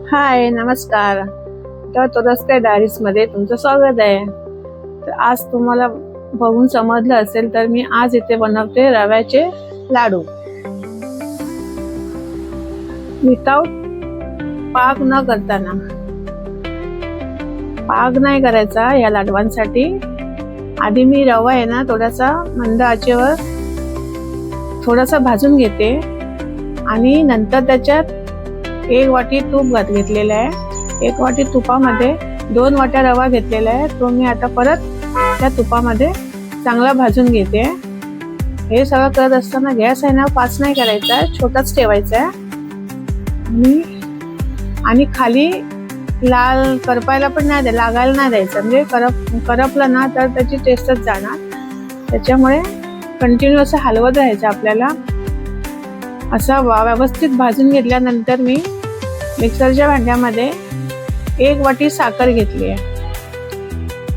हाय, नमस्कार. तर तुरस्ते डायरीजमध्ये तुमचं स्वागत आहे. तर आज तुम्हाला बघून समजलं असेल तर मी आज इथे बनवते रव्याचे लाडू विदाउट पाक न करताना. पाक नाही करायचा या लाडवांसाठी. आधी मी रवा आहे ना थोडासा मंद आचेवर थोडासा भाजून घेते आणि नंतर त्याच्यात 1 वाटी तूप घेतलेलं आहे. 1 वाटी तुपामध्ये 2 वाट्या रवा घेतलेला आहे. तो मी आता परत त्या तुपामध्ये चांगला भाजून घेते. हे सगळं करत असताना गॅस आहे ना फास्ट नाही करायचा आहे, छोटाच ठेवायचा आहे. आणि खाली लाल करपायला पण नाही लागायला नाही द्यायचं. म्हणजे करपलं ना तर त्याची टेस्टच जाणार. त्याच्यामुळे कंटिन्यू असं हलवत राहायचं आपल्याला. असा व्यवस्थित भाजून घेतल्यानंतर मी मिक्सरच्या भांड्यामध्ये 1 वाटी साखर घेतली आहे.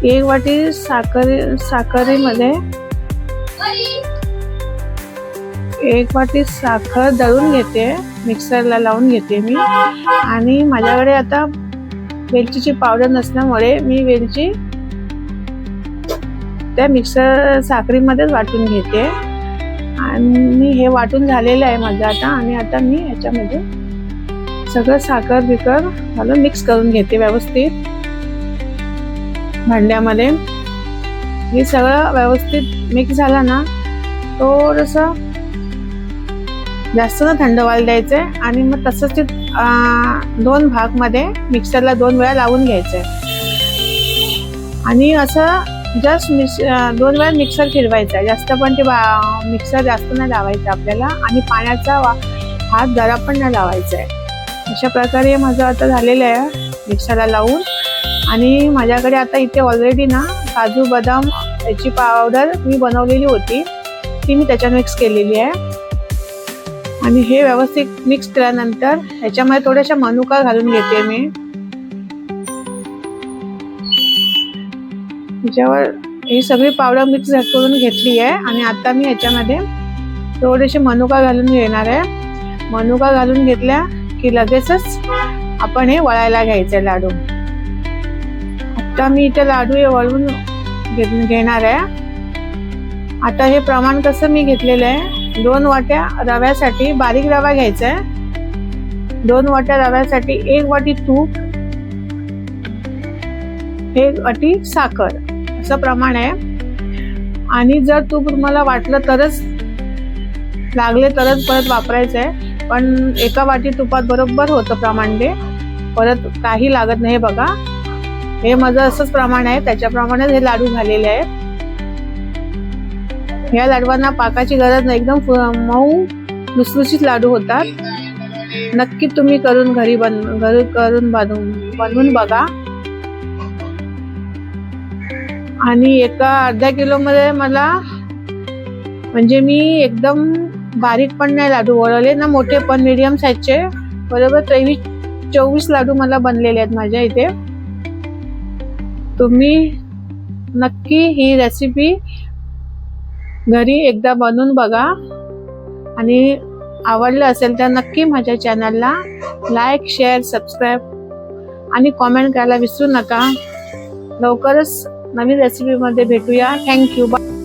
1 वाटी साखरेमध्ये 1 वाटी साखर दळून घेते, मिक्सरला लावून घेते मी. आणि माझ्याकडे आता वेलचीची पावडर नसल्यामुळे मी वेलची त्या मिक्सर साखरेमध्येच वाटून घेते. आणि हे वाटून झालेलं आहे माझं आता. आणि आता मी याच्यामध्ये सगळं साखर बिकर घालून मिक्स करून घेते व्यवस्थित भांड्यामध्ये. हे सगळं व्यवस्थित मिक्स झालं ना थोडंसं जास्त ना थंड व्हायला द्यायचं आणि मग तसंच ते 2 भागमध्ये मिक्सरला 2 वेळा लावून घ्यायचं. आणि असं जस्ट 2 वेळा मिक्सर फिरवायचा. जास्त पण ते मिक्सर जास्त नाही लावायचं आपल्याला. आणि पाण्याचा हात जरा पण नाही लावायचा आहे. अशा प्रकारे माझं आता झालेलं आहे मिक्सरला लावून. आणि माझ्याकडे आता इथे ऑलरेडी ना काजू बदाम याची पावडर मी बनवलेली होती, ती मी त्याच्यात मिक्स केलेली आहे. आणि हे व्यवस्थित मिक्स केल्यानंतर ह्याच्यामध्ये थोड्याशा मनुका घालून घेते मी. त्याच्यावर ही सगळी पावडर मिक्स करून घेतली आहे. आणि आता मी ह्याच्यामध्ये थोडेसे मनुका घालून घेणार आहे. मनुका घालून घेतल्या की लगेचच आपण हे वळायला घ्यायचं लाडू. आता मी इथे लाडू हे वळून घेणार आहे. आता हे प्रमाण कसं मी घेतलेलं आहे, 2 वाट्या रव्यासाठी बारीक रवा घ्यायचा आहे. 2 वाट्या रव्यासाठी 1 वाटी तूप, 1 वाटी साखर असं प्रमाण आहे. आणि जर तूप तुम्हाला वाटलं तरच लागले तरच परत वापरायचं आहे. पण 1 वाटी तुपात बरोबर होतं प्रमाण. ते परत काही लागत नाही. बघा हे माझं असंच प्रमाण आहे, त्याच्याप्रमाणेच हे लाडू झालेले आहेत. ह्या लाडवांना पाकाची गरज नाही, एकदम मऊ लुसलुशीत लाडू होतात. नक्की तुम्ही करून घरी बनवून बघा. आणि अर्ध्या किलोमध्ये मला म्हणजे मी एकदम बारीक पण नाही लाडू वळवले ना, मोठे पण मीडियम साईजचे बरोबर 23-24 लाडू मला बनलेले आहेत माझ्या इथे. तुम्ही नक्की ही रेसिपी घरी एकदा बनवून बघा. आणि आवडलं असेल तर नक्की माझ्या चॅनलला लाईक, शेअर, सबस्क्राईब आणि कॉमेंट करायला विसरू नका. लवकरच नवीन रेसिपीमध्ये भेटूया. थँक्यू. बाय.